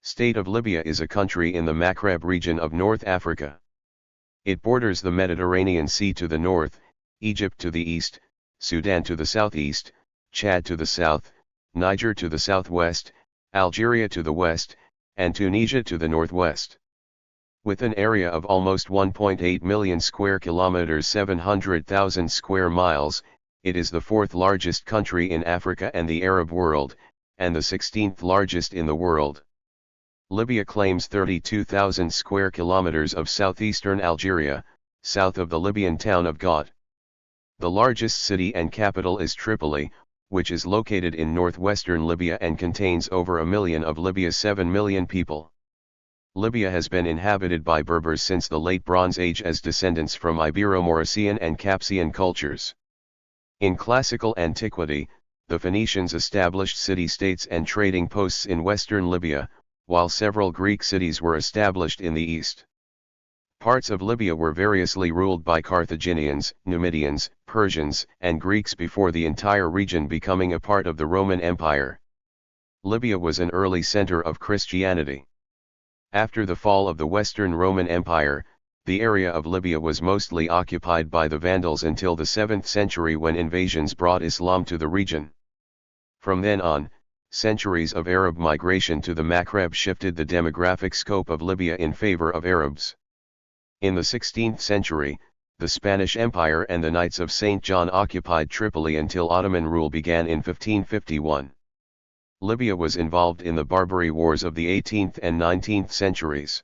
State of Libya is a country in the Maghreb region of North Africa. It borders the Mediterranean Sea to the north, Egypt to the east, Sudan to the southeast, Chad to the south, Niger to the southwest, Algeria to the west, and Tunisia to the northwest. With an area of almost 1.8 million square kilometers, 700,000 square miles, it is the fourth largest country in Africa and the Arab world, and the 16th largest in the world. Libya claims 32,000 square kilometers of southeastern Algeria, south of the Libyan town of Ghat. The largest city and capital is Tripoli, which is located in northwestern Libya and contains over 1 million of Libya's 7 million people. Libya has been inhabited by Berbers since the Late Bronze Age as descendants from Ibero-Maurician and Capsian cultures. In classical antiquity, the Phoenicians established city-states and trading posts in western Libya, while several Greek cities were established in the east. Parts of Libya were variously ruled by Carthaginians, Numidians, Persians, and Greeks before the entire region becoming a part of the Roman Empire. Libya was an early center of Christianity. After the fall of the Western Roman Empire, the area of Libya was mostly occupied by the Vandals until the 7th century when invasions brought Islam to the region. From then on, centuries of Arab migration to the Maghreb shifted the demographic scope of Libya in favor of Arabs. In the 16th century, the Spanish Empire and the Knights of St. John occupied Tripoli until Ottoman rule began in 1551. Libya was involved in the Barbary Wars of the 18th and 19th centuries.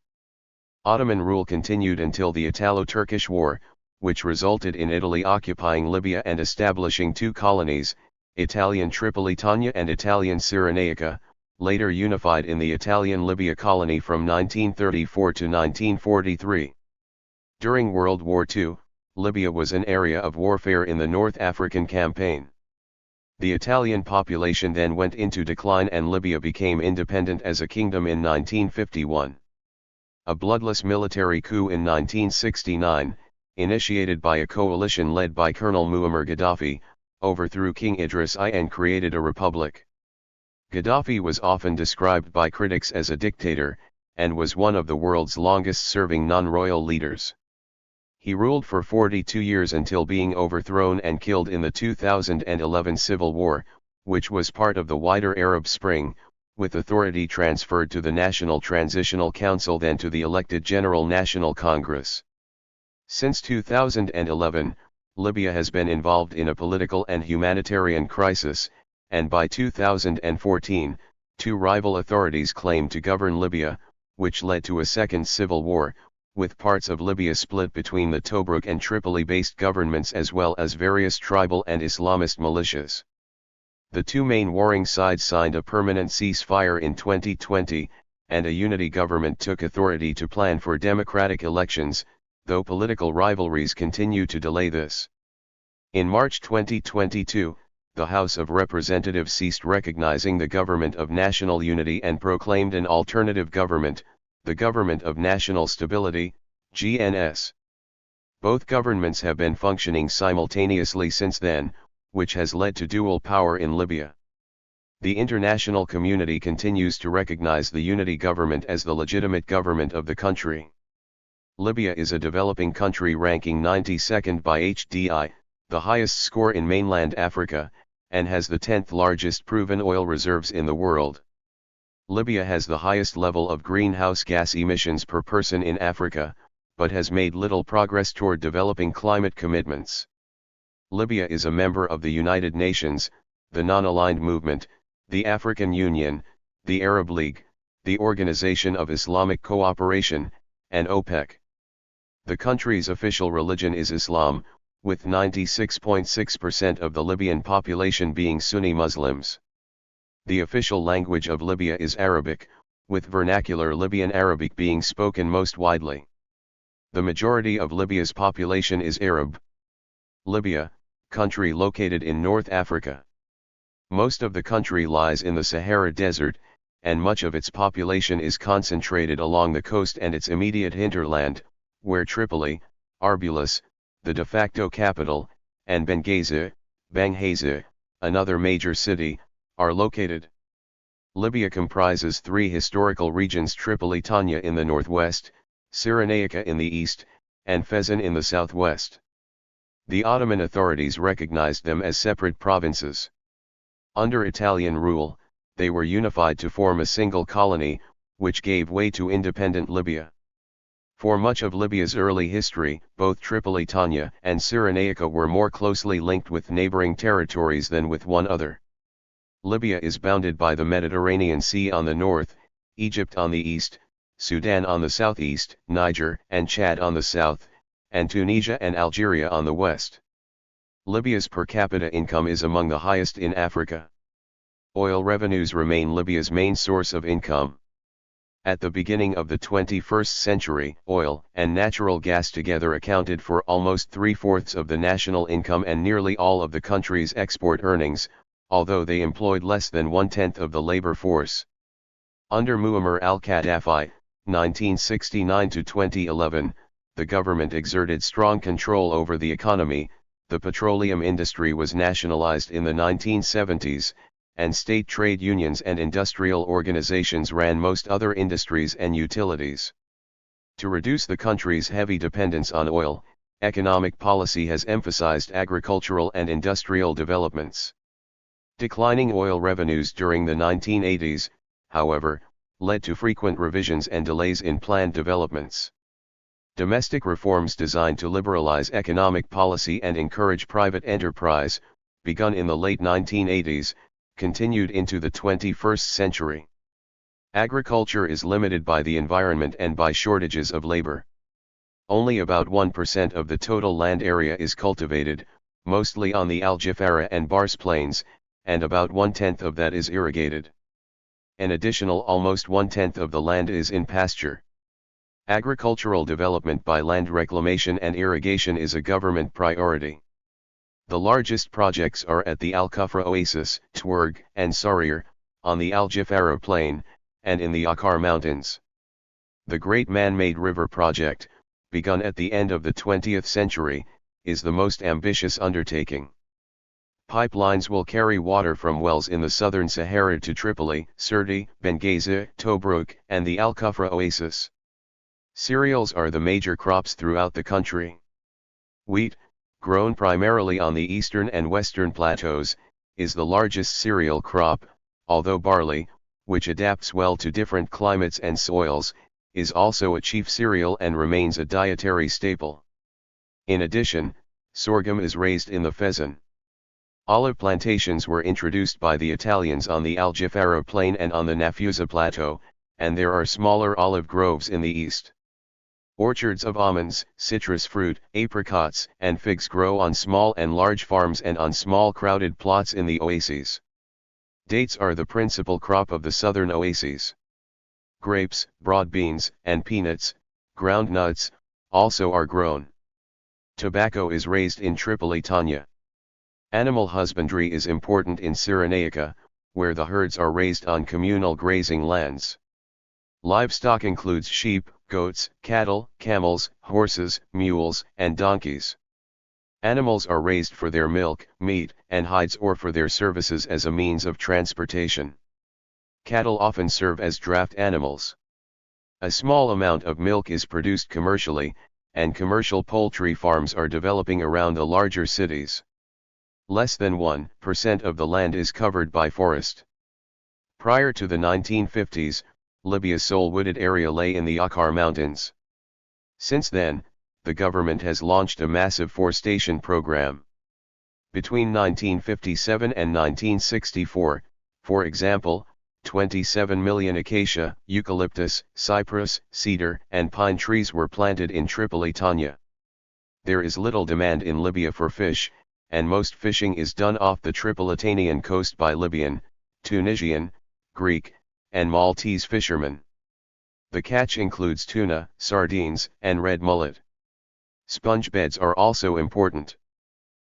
Ottoman rule continued until the Italo-Turkish War, which resulted in Italy occupying Libya and establishing two colonies, Italian Tripolitania and Italian Cyrenaica, later unified in the Italian Libya colony from 1934 to 1943. During World War II, Libya was an area of warfare in the North African Campaign. The Italian population then went into decline and Libya became independent as a kingdom in 1951. A bloodless military coup in 1969, initiated by a coalition led by Colonel Muammar Gaddafi, overthrew King Idris I and created a republic. Gaddafi was often described by critics as a dictator, and was one of the world's longest-serving non-royal leaders. He ruled for 42 years until being overthrown and killed in the 2011 civil war, which was part of the wider Arab Spring, with authority transferred to the National Transitional Council then to the elected General National Congress. Since 2011, Libya has been involved in a political and humanitarian crisis, and by 2014, two rival authorities claimed to govern Libya, which led to a second civil war, with parts of Libya split between the Tobruk and Tripoli-based governments as well as various tribal and Islamist militias. The two main warring sides signed a permanent ceasefire in 2020, and a unity government took authority to plan for democratic elections, though political rivalries continue to delay this. In March 2022, the House of Representatives ceased recognizing the Government of National Unity and proclaimed an alternative government, the Government of National Stability, GNS. Both governments have been functioning simultaneously since then, which has led to dual power in Libya. The international community continues to recognize the unity government as the legitimate government of the country. Libya is a developing country ranking 92nd by HDI, the highest score in mainland Africa, and has the 10th largest proven oil reserves in the world. Libya has the highest level of greenhouse gas emissions per person in Africa, but has made little progress toward developing climate commitments. Libya is a member of the United Nations, the Non-Aligned Movement, the African Union, the Arab League, the Organization of Islamic Cooperation, and OPEC. The country's official religion is Islam, with 96.6% of the Libyan population being Sunni Muslims. The official language of Libya is Arabic, with vernacular Libyan Arabic being spoken most widely. The majority of Libya's population is Arab. Libya, country located in North Africa. Most of the country lies in the Sahara Desert, and much of its population is concentrated along the coast and its immediate hinterland, where Tripoli, Arbulis, the de facto capital, and Benghazi, another major city, are located. Libya comprises three historical regions: Tripolitania in the northwest, Cyrenaica in the east, and Fezzan in the southwest. The Ottoman authorities recognized them as separate provinces. Under Italian rule, they were unified to form a single colony, which gave way to independent Libya. For much of Libya's early history, both Tripolitania and Cyrenaica were more closely linked with neighboring territories than with one other. Libya is bounded by the Mediterranean Sea on the north, Egypt on the east, Sudan on the southeast, Niger and Chad on the south, and Tunisia and Algeria on the west. Libya's per capita income is among the highest in Africa. Oil revenues remain Libya's main source of income. At the beginning of the 21st century, oil and natural gas together accounted for almost 3/4 of the national income and nearly all of the country's export earnings, although they employed less than 1/10 of the labor force. Under Muammar al-Gaddafi, 1969 to 2011, the government exerted strong control over the economy. The petroleum industry was nationalized in the 1970s, and state trade unions and industrial organizations ran most other industries and utilities. To reduce the country's heavy dependence on oil, economic policy has emphasized agricultural and industrial developments. Declining oil revenues during the 1980s, however, led to frequent revisions and delays in planned developments. Domestic reforms designed to liberalize economic policy and encourage private enterprise, begun in the late 1980s, continued into the 21st century. Agriculture is limited by the environment and by shortages of labor. Only about 1% of the total land area is cultivated, mostly on the Al-Jafara and Bars plains, and about 1/10 of that is irrigated. An additional almost 1/10 of the land is in pasture. Agricultural development by land reclamation and irrigation is a government priority. The largest projects are at the Al-Kufra Oasis, Twerg, and Sarir, on the Al-Jafara Plain, and in the Akkar Mountains. The Great Man-Made River Project, begun at the end of the 20th century, is the most ambitious undertaking. Pipelines will carry water from wells in the southern Sahara to Tripoli, Sirte, Benghazi, Tobruk, and the Al-Kufra Oasis. Cereals are the major crops throughout the country. Wheat, grown primarily on the eastern and western plateaus, is the largest cereal crop, although barley, which adapts well to different climates and soils, is also a chief cereal and remains a dietary staple. In addition, sorghum is raised in the Fezzan. Olive plantations were introduced by the Italians on the Al-Jafara Plain and on the Nafusa Plateau, and there are smaller olive groves in the east. Orchards of almonds, citrus fruit, apricots, and figs grow on small and large farms and on small crowded plots in the oases. Dates are the principal crop of the southern oases. Grapes, broad beans, and peanuts, ground nuts, also are grown. Tobacco is raised in Tripolitania. Animal husbandry is important in Cyrenaica, where the herds are raised on communal grazing lands. Livestock includes sheep, goats, cattle, camels, horses, mules, and donkeys. Animals are raised for their milk, meat, and hides or for their services as a means of transportation. Cattle often serve as draft animals. A small amount of milk is produced commercially, and commercial poultry farms are developing around the larger cities. Less than 1% of the land is covered by forest. Prior to the 1950s, Libya's sole wooded area lay in the Akkar Mountains. Since then, the government has launched a massive forestation program. Between 1957 and 1964, for example, 27 million acacia, eucalyptus, cypress, cedar, and pine trees were planted in Tripolitania. There is little demand in Libya for fish, and most fishing is done off the Tripolitanian coast by Libyan, Tunisian, Greek, and Maltese fishermen. The catch includes tuna, sardines, and red mullet. Sponge beds are also important.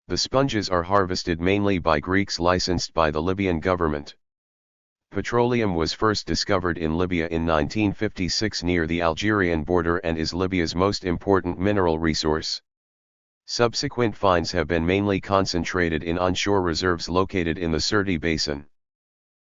The sponges are harvested mainly by Greeks licensed by the Libyan government. Petroleum was first discovered in Libya in 1956 near the Algerian border and is Libya's most important mineral resource. Subsequent finds have been mainly concentrated in onshore reserves located in the Sirte Basin.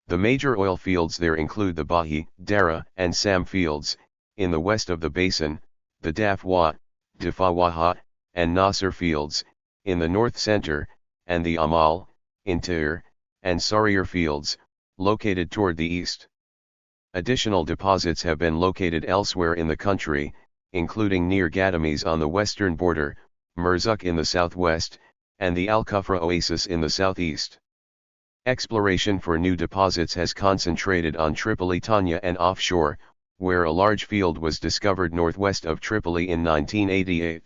The major oil fields there include the Bahi, Dara, and Sam fields, in the west of the basin, the Dafwa, Dafawaha, and Nasser fields, in the north center, and the Amal, Intir, and Sarir fields, located toward the east. Additional deposits have been located elsewhere in the country, including near Gadames on the western border, Merzuk in the southwest, and the Al-Kufra Oasis in the southeast. Exploration for new deposits has concentrated on Tripolitania and offshore, where a large field was discovered northwest of Tripoli in 1988.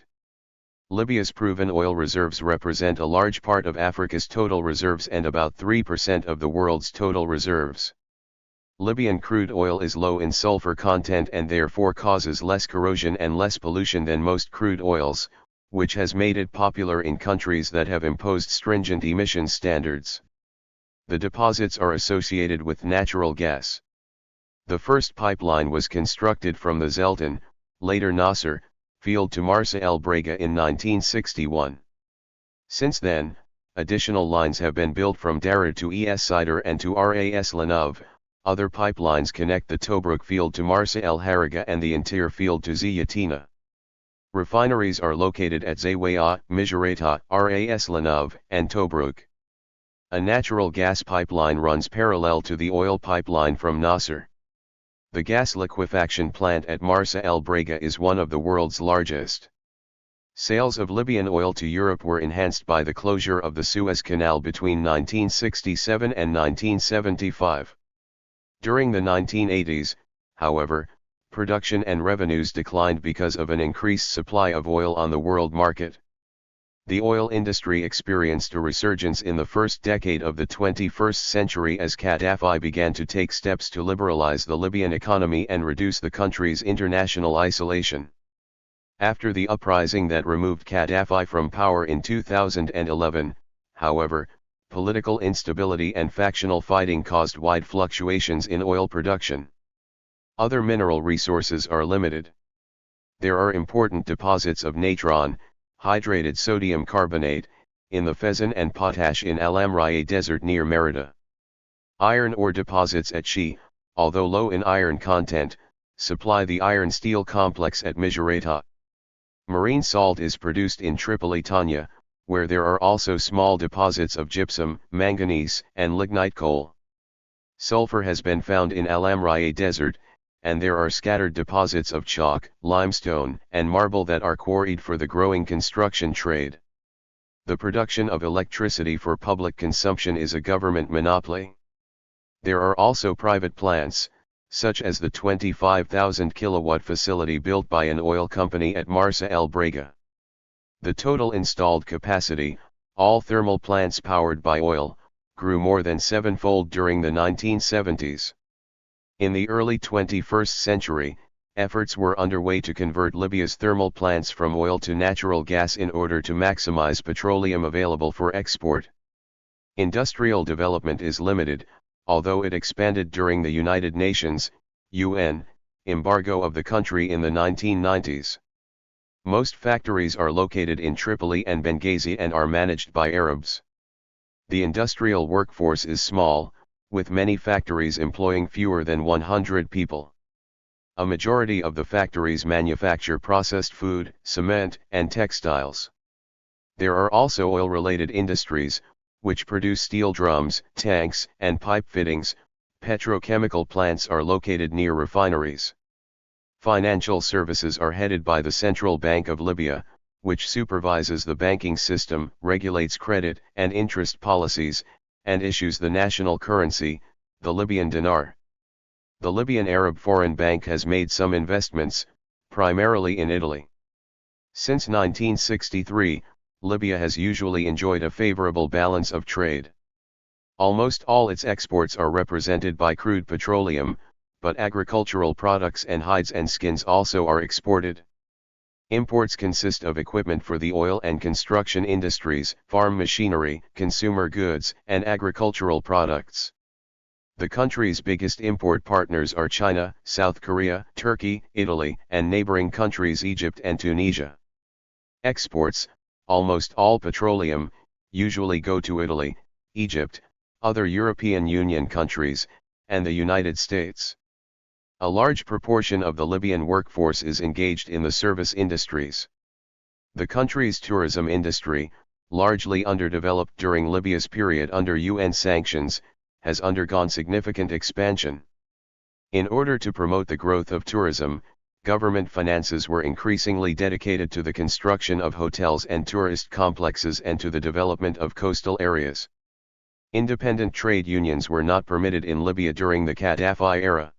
Libya's proven oil reserves represent a large part of Africa's total reserves and about 3% of the world's total reserves. Libyan crude oil is low in sulfur content and therefore causes less corrosion and less pollution than most crude oils, which has made it popular in countries that have imposed stringent emissions standards. The deposits are associated with natural gas. The first pipeline was constructed from the Zelton, later Nasser, field to Marsa El Brega in 1961. Since then, additional lines have been built from Dara to Es Sider and to Ras Lanov. Other pipelines connect the Tobruk field to Marsa El Hariga and the Intir field to Ziyatina. Refineries are located at Zawiya, Mizrata, Ras Lanov, and Tobruk. A natural gas pipeline runs parallel to the oil pipeline from Nasser. The gas liquefaction plant at Marsa El Brega is one of the world's largest. Sales of Libyan oil to Europe were enhanced by the closure of the Suez Canal between 1967 and 1975. During the 1980s, however, production and revenues declined because of an increased supply of oil on the world market. The oil industry experienced a resurgence in the first decade of the 21st century as Gaddafi began to take steps to liberalize the Libyan economy and reduce the country's international isolation. After the uprising that removed Gaddafi from power in 2011, however, political instability and factional fighting caused wide fluctuations in oil production. Other mineral resources are limited. There are important deposits of natron, hydrated sodium carbonate, in the Fezzan and potash in Al Amriye Desert near Merida. Iron ore deposits at Shi, although low in iron content, supply the iron-steel complex at Mizrata. Marine salt is produced in Tripolitania, where there are also small deposits of gypsum, manganese, and lignite coal. Sulfur has been found in Al Amriye Desert, and there are scattered deposits of chalk, limestone, and marble that are quarried for the growing construction trade. The production of electricity for public consumption is a government monopoly. There are also private plants, such as the 25,000 kilowatt facility built by an oil company at Marsa El Brega. The total installed capacity, all thermal plants powered by oil, grew more than sevenfold during the 1970s. In the early 21st century, efforts were underway to convert Libya's thermal plants from oil to natural gas in order to maximize petroleum available for export. Industrial development is limited, although it expanded during the United Nations, UN, embargo of the country in the 1990s. Most factories are located in Tripoli and Benghazi and are managed by Arabs. The industrial workforce is small, with many factories employing fewer than 100 people. A majority of the factories manufacture processed food, cement, and textiles. There are also oil-related industries, which produce steel drums, tanks, and pipe fittings. Petrochemical plants are located near refineries. Financial services are headed by the Central Bank of Libya, which supervises the banking system, regulates credit and interest policies, and issues the national currency, the Libyan dinar. The Libyan Arab Foreign Bank has made some investments, primarily in Italy. Since 1963, Libya has usually enjoyed a favorable balance of trade. Almost all its exports are represented by crude petroleum, but agricultural products and hides and skins also are exported. Imports consist of equipment for the oil and construction industries, farm machinery, consumer goods, and agricultural products. The country's biggest import partners are China, South Korea, Turkey, Italy, and neighboring countries Egypt and Tunisia. Exports, almost all petroleum, usually go to Italy, Egypt, other European Union countries, and the United States. A large proportion of the Libyan workforce is engaged in the service industries. The country's tourism industry, largely underdeveloped during Libya's period under UN sanctions, has undergone significant expansion. In order to promote the growth of tourism, government finances were increasingly dedicated to the construction of hotels and tourist complexes and to the development of coastal areas. Independent trade unions were not permitted in Libya during the Gaddafi era.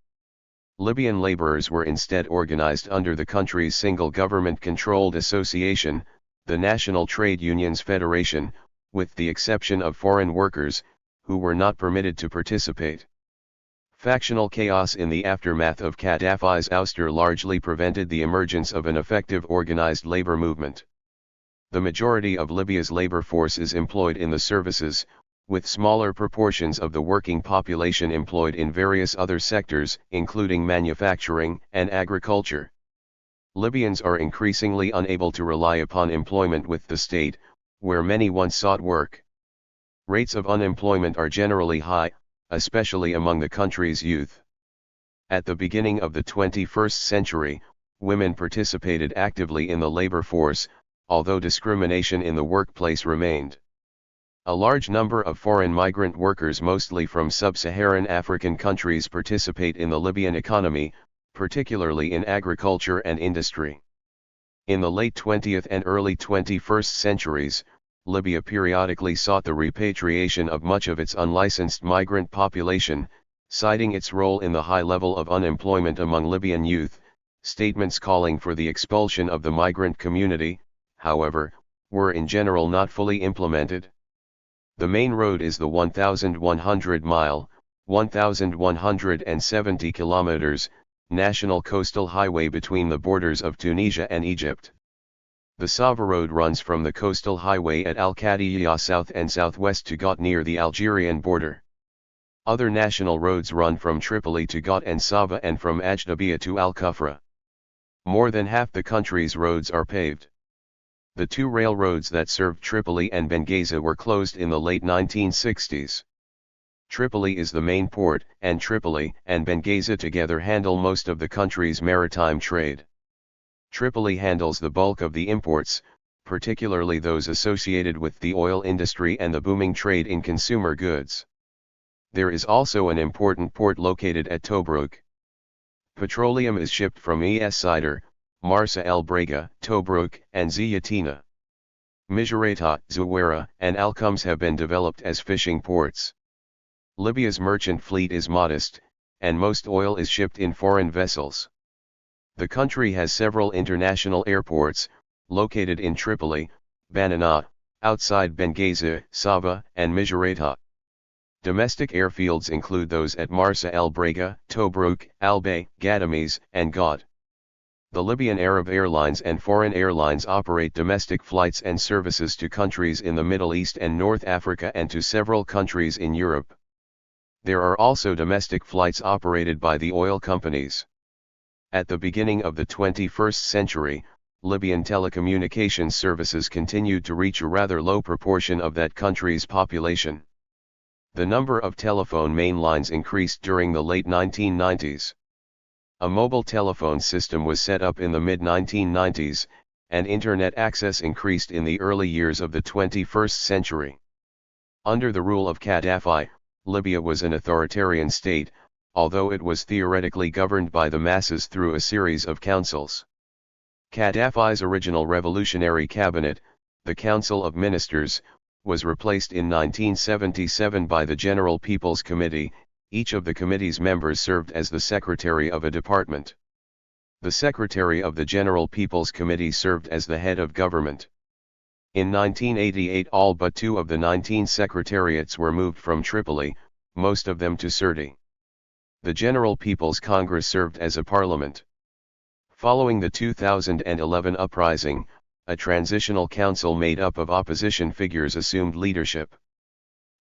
Libyan laborers were instead organized under the country's single government-controlled association, the National Trade Unions Federation, with the exception of foreign workers, who were not permitted to participate. Factional chaos in the aftermath of Gaddafi's ouster largely prevented the emergence of an effective organized labor movement. The majority of Libya's labor force is employed in the services, with smaller proportions of the working population employed in various other sectors, including manufacturing and agriculture. Libyans are increasingly unable to rely upon employment with the state, where many once sought work. Rates of unemployment are generally high, especially among the country's youth. At the beginning of the 21st century, women participated actively in the labor force, although discrimination in the workplace remained. A large number of foreign migrant workers, mostly from sub-Saharan African countries, participate in the Libyan economy, particularly in agriculture and industry. In the late 20th and early 21st centuries, Libya periodically sought the repatriation of much of its unlicensed migrant population, citing its role in the high level of unemployment among Libyan youth. Statements calling for the expulsion of the migrant community, however, were in general not fully implemented. The main road is the 1,100-mile, 1,170 kilometers, national coastal highway between the borders of Tunisia and Egypt. The Sava Road runs from the coastal highway at Al-Qadiyya south and southwest to Ghot near the Algerian border. Other national roads run from Tripoli to Ghot and Sava and from Ajdabiya to Al-Kufra. More than half the country's roads are paved. The two railroads that served Tripoli and Benghazi were closed in the late 1960s. Tripoli is the main port, and Tripoli and Benghazi together handle most of the country's maritime trade. Tripoli handles the bulk of the imports, particularly those associated with the oil industry and the booming trade in consumer goods. There is also an important port located at Tobruk. Petroleum is shipped from Es Sider, Marsa El Brega, Tobruk, and Ziyatina. Misrata, Zuwara, and Al-Khums have been developed as fishing ports. Libya's merchant fleet is modest, and most oil is shipped in foreign vessels. The country has several international airports, located in Tripoli, Banana, outside Benghazi, Sava, and Misrata. Domestic airfields include those at Marsa El Brega, Tobruk, Albay, Gadames, and Ghot. The Libyan Arab Airlines and foreign airlines operate domestic flights and services to countries in the Middle East and North Africa and to several countries in Europe. There are also domestic flights operated by the oil companies. At the beginning of the 21st century, Libyan telecommunications services continued to reach a rather low proportion of that country's population. The number of telephone main lines increased during the late 1990s. A mobile telephone system was set up in the mid-1990s, and internet access increased in the early years of the 21st century. Under the rule of Gaddafi, Libya was an authoritarian state, although it was theoretically governed by the masses through a series of councils. Gaddafi's original revolutionary cabinet, the Council of Ministers, was replaced in 1977 by the General People's Committee. Each of the committee's members served as the secretary of a department. The secretary of the General People's Committee served as the head of government. In 1988 all but 2 of the 19 secretariats were moved from Tripoli, most of them to Sirte. The General People's Congress served as a parliament. Following the 2011 uprising, a transitional council made up of opposition figures assumed leadership.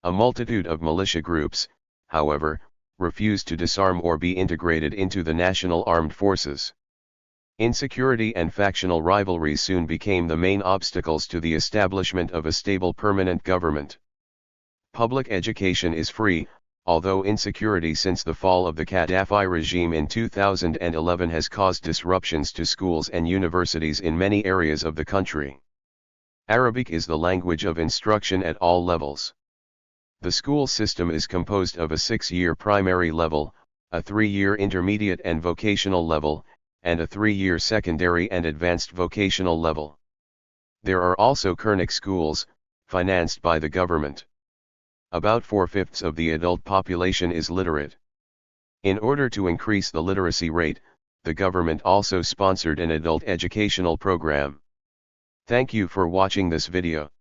A multitude of militia groups, however, refused to disarm or be integrated into the national armed forces. Insecurity and factional rivalries soon became the main obstacles to the establishment of a stable permanent government. Public education is free, although insecurity since the fall of the Gaddafi regime in 2011 has caused disruptions to schools and universities in many areas of the country. Arabic is the language of instruction at all levels. The school system is composed of a 6-year primary level, a 3-year intermediate and vocational level, and a 3-year secondary and advanced vocational level. There are also Kurnic schools, financed by the government. About 4/5 of the adult population is literate. In order to increase the literacy rate, the government also sponsored an adult educational program. Thank you for watching this video.